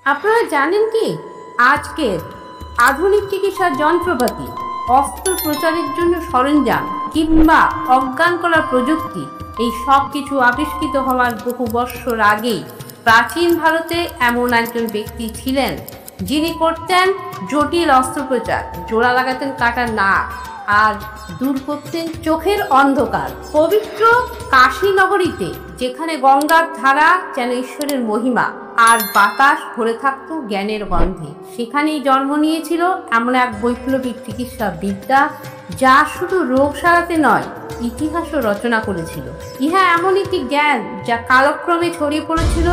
আপনারা জানেন কি, আজকের আধুনিক চিকিৎসার যন্ত্রপাতি, অস্ত্রোপচারের জন্য সরঞ্জাম কিংবা অজ্ঞান করার প্রযুক্তি, এই সব কিছু আবিষ্কৃত হওয়ার বহু বৎসর আগেই প্রাচীন ভারতে এমন একজন ব্যক্তি ছিলেন যিনি করতেন জটিল অস্ত্রোপচার, জোড়া লাগাতেন কাটার নাক আর দূর করতেন চোখের অন্ধকার। পবিত্র কাশী নগরীতে, যেখানে গঙ্গার ধারা যেন ঈশ্বরের মহিমা আর বাতাস ভরে থাকত জ্ঞানের গন্ধে, সেখানেই জন্ম নিয়েছিল এমন এক বৈপ্লবিক চিকিৎসা বিদ্যা যা শুধু রোগ সারাতে নয়, ইতিহাসও রচনা করেছিল। ইহা এমন একটি জ্ঞান যা কালক্রমে ছড়িয়ে পড়েছিল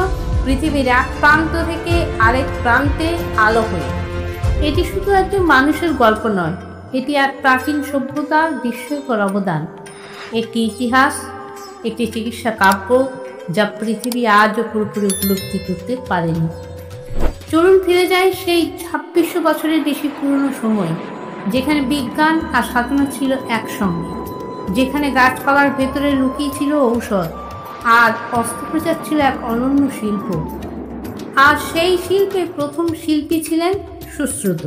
পৃথিবীর এক প্রান্ত থেকে আরেক প্রান্তে আলো হয়ে। এটি শুধু একজন মানুষের গল্প নয়, এটি এক প্রাচীন সভ্যতার বিস্ময়কর অবদান, একটি ইতিহাস, একটি চিকিৎসা কাব্য যা পৃথিবী আজও পুরোপুরি উপলব্ধি করতে পারেনি। চলুন ফিরে যাই সেই 2600 বছরের বেশি পুরনো সময়, যেখানে বিজ্ঞান আর সাধনা ছিল একসঙ্গে, যেখানে গাছপালার ভেতরে লুকিয়ে ছিল ঔষধ আর অস্ত্রোপচার ছিল এক অনন্য শিল্প। আর সেই শিল্পের প্রথম শিল্পী ছিলেন সুশ্রুত,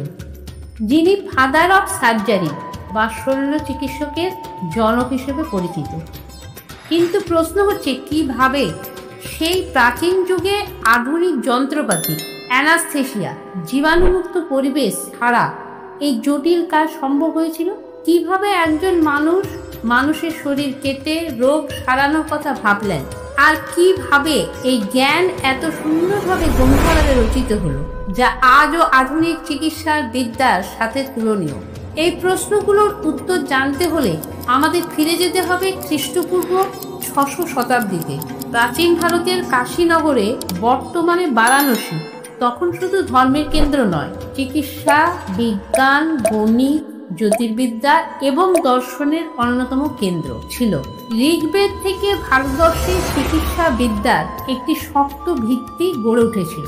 যিনি ফাদার অফ সার্জারি বা শল্য চিকিৎসকের জনক হিসেবে পরিচিত। কিন্তু প্রশ্ন হচ্ছে, কিভাবে সেই প্রাচীন যুগে আধুনিক যন্ত্রপাতি, অ্যানাস্থেসিয়া, জীবাণুমুক্ত পরিবেশ ছাড়া এই জটিল কাজ সম্ভব হয়েছিল? কিভাবে একজন মানুষের শরীর কেটে রোগ সারানোর কথা ভাবলেন? আর কিভাবে এই জ্ঞান এত সুন্দরভাবে গ্রন্থাগারে রচিত হলো, যা আজও আধুনিক চিকিৎসার বিদ্যার সাথে তুলনীয়? এই প্রশ্নগুলোর উত্তর জানতে হলে আমাদের ফিরে যেতে হবে খ্রিস্টপূর্ব 600 শতাব্দীতে। প্রাচীন ভারতের কাশীনগরে, বর্তমানে বারাণসী, তখন শুধু ধর্মের কেন্দ্র নয়, চিকিৎসা, বিজ্ঞান, গণিত, জ্যোতির্বিদ্যা এবং দর্শনের অন্যতম কেন্দ্র ছিল। ঋগ্বেদ থেকে ভারতবর্ষের চিকিৎসা বিদ্যার একটি শক্ত ভিত্তি গড়ে উঠেছিল।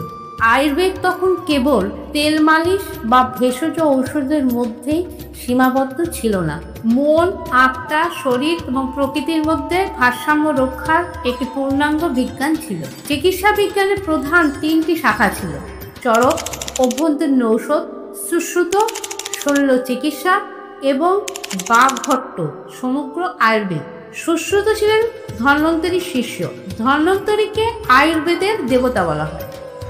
আয়ুর্বেদ তখন কেবল তেল মালিশ বা ভেষজ ঔষধের মধ্যেই সীমাবদ্ধ ছিল না। মন, আত্মা, শরীর এবং প্রকৃতির মধ্যে ভারসাম্য রক্ষার একটি পূর্ণাঙ্গ বিজ্ঞান ছিল। চিকিৎসা বিজ্ঞানের প্রধান 3টি শাখা ছিল: চরক, অভ্যন্তরীণ ঔষধ, সুশ্রুত, শল্য চিকিৎসা এবং বাগভট্ট, সমগ্র আয়ুর্বেদ। সুশ্রুত ছিলেন ধন্বন্তরীর শিষ্য। ধন্বন্তরীকে আয়ুর্বেদের দেবতা বলা হয়।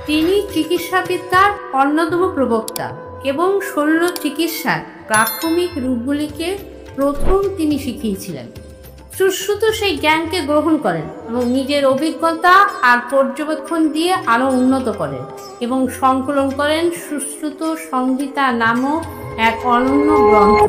তিনি চিকিৎসাবিদ্যার অন্যতম প্রবক্তা এবং শল্য চিকিৎসার প্রাথমিক রূপগুলিকে প্রথম তিনি শিখিয়েছিলেন। সুশ্রুত সেই জ্ঞানকে গ্রহণ করেন এবং নিজের অভিজ্ঞতা আর পর্যবেক্ষণ দিয়ে আরও উন্নত করেন এবং সংকলন করেন সুশ্রুত সংহিতা নামক এক অনন্য গ্রন্থ।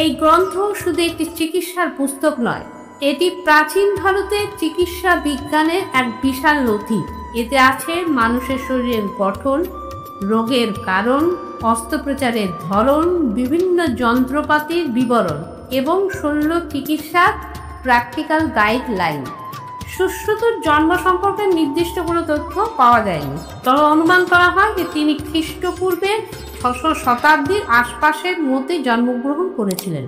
এই গ্রন্থ শুধু একটি চিকিৎসার পুস্তক নয়, এটি প্রাচীন ভারতের চিকিৎসা বিজ্ঞানের এক বিশাল নথি। এতে আছে মানুষের শরীরের গঠন, রোগের কারণ, অস্ত্রোপচারের ধরন, বিভিন্ন যন্ত্রপাতির বিবরণ এবং শল্য চিকিৎসার প্র্যাকটিক্যাল গাইডলাইন। সুশ্রুতর জন্ম সম্পর্কে নির্দিষ্ট কোনো তথ্য পাওয়া যায়নি, তবে অনুমান করা হয় যে তিনি খ্রিস্টপূর্বের 600 শতাব্দীর আশপাশের মধ্যে জন্মগ্রহণ করেছিলেন।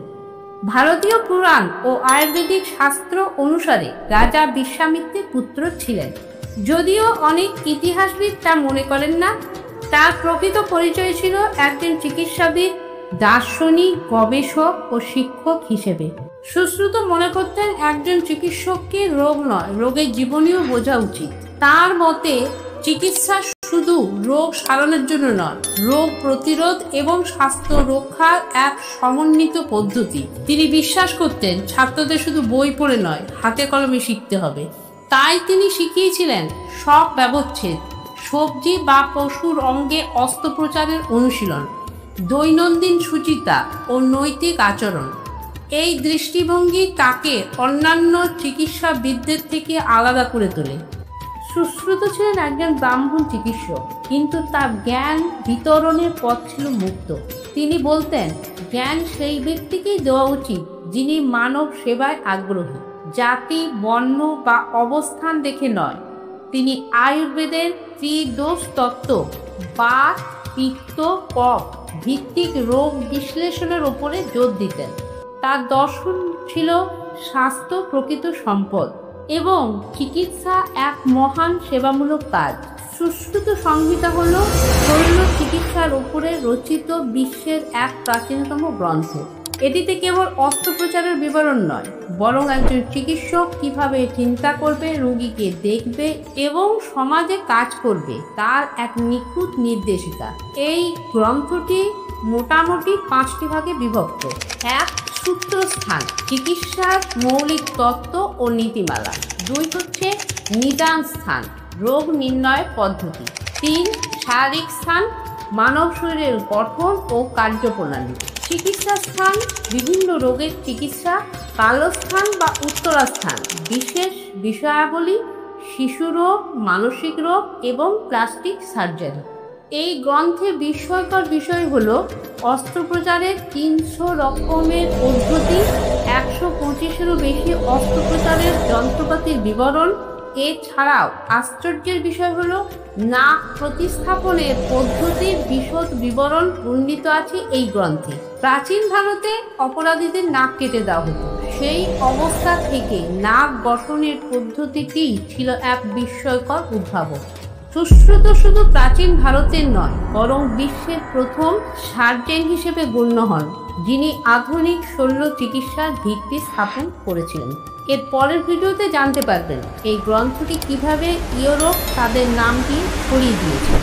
ভারতীয় পুরাণ ও আয়ুর্বেদিক শাস্ত্র অনুসারে রাজা বিশ্বামিত্রের পুত্র ছিলেন, যদিও অনেক ইতিহাসবিদ তা মনে করেন না। তার প্রকৃত পরিচয় ছিল একজন চিকিৎসাবিদ, দার্শনিক, গবেষক ও শিক্ষক হিসেবে। সুশ্রুত মনে করতেন একজন চিকিৎসককে রোগ নয়, রোগের জীবনীও বোঝা উচিত। তার মতে চিকিৎসা শুধু রোগ সারানোর জন্য নয়, রোগ প্রতিরোধ এবং স্বাস্থ্য রক্ষার এক সমন্বিত পদ্ধতি। তিনি বিশ্বাস করতেন ছাত্রদের শুধু বই পড়ে নয়, হাতে কলমে শিখতে হবে। তাই তিনি শিখিয়েছিলেন সব ব্যবচ্ছেদ, সবজি বা পশুর অঙ্গে অস্ত্রোপচারের অনুশীলন, দৈনন্দিন সুচিতা ও নৈতিক আচরণ। এই দৃষ্টিভঙ্গি তাকে অন্যান্য চিকিৎসাবিদদের থেকে আলাদা করে তোলে। সুশ্রুত ছিলেন একজন ব্রাহ্মণ চিকিৎসক, কিন্তু তার জ্ঞান বিতরণের পথ ছিল মুক্ত। তিনি বলতেন, জ্ঞান সেই ব্যক্তিকেই দেওয়া উচিত যিনি মানব সেবায় আগ্রহী, জাতি, বর্ণ বা অবস্থান দেখে নয়। তিনি আয়ুর্বেদের ত্রিদোষ তত্ত্ব, বাত, পিত্ত, কফ ভিত্তিক রোগ বিশ্লেষণের উপরে জোর দিতেন। তার দর্শন ছিল স্বাস্থ্য প্রকৃত সম্পদ এবং চিকিৎসা এক মহান সেবামূলক কাজ। সুশ্রুত সংহিতা হল শল্য চিকিৎসার উপরে রচিত বিশ্বের এক প্রাচীনতম গ্রন্থ। এটিতে কেবল অস্ত্রোপচারের বিবরণ নয়, বরং একজন চিকিৎসক কিভাবে চিন্তা করবে, রোগীকে দেখবে এবং সমাজে কাজ করবে তার এক নিখুঁত নির্দেশিকা। এই গ্রন্থটি মোটামুটি 5টি ভাগে বিভক্ত। 1. সূত্রস্থান, চিকিৎসার মৌলিক তত্ত্ব ও নীতিমালা। 2 হচ্ছে নিদান স্থান, রোগ নির্ণয়ের পদ্ধতি। 3. শারীরিক স্থান, মানব শরীরের গঠন ও কার্যপ্রণালী। চিকিৎসা স্থান, বিভিন্ন রোগের চিকিৎসা। কালস্থান বা উত্তরাস্থান, বিশেষ বিষয়াবলী, শিশু রোগ, মানসিক রোগ এবং প্লাস্টিক সার্জারি। এই গ্রন্থে বিস্ময়কর বিষয় হলো অস্ত্রোপচারের 300 রকমের পদ্ধতি, 125-এরও বেশি অস্ত্রোপচারের যন্ত্রপাতির বিবরণ। এছাড়াও আশ্চর্যের বিষয় হলো নাক প্রতিস্থাপনের পদ্ধতির বিশদ বিবরণ বর্ণিত আছে এই গ্রন্থে। প্রাচীন ভারতে অপরাধীদের নাক কেটে দেওয়া হতো। সেই অবস্থা থেকে নাক গঠনের পদ্ধতিটি ছিল এক বিস্ময়কর উদ্ভাবন। সুশ্রুত শুধু প্রাচীন ভারতের নয়, বরং বিশ্বের প্রথম সার্জন হিসেবে গণ্য হন, যিনি আধুনিক শল্য চিকিৎসার ভিত্তি স্থাপন করেছিলেন। এর পরের ভিডিওতে জানতে পারবেন এই গ্রন্থটি কিভাবে ইউরোপ তাদের নামটি ছড়িয়ে দিয়েছিল।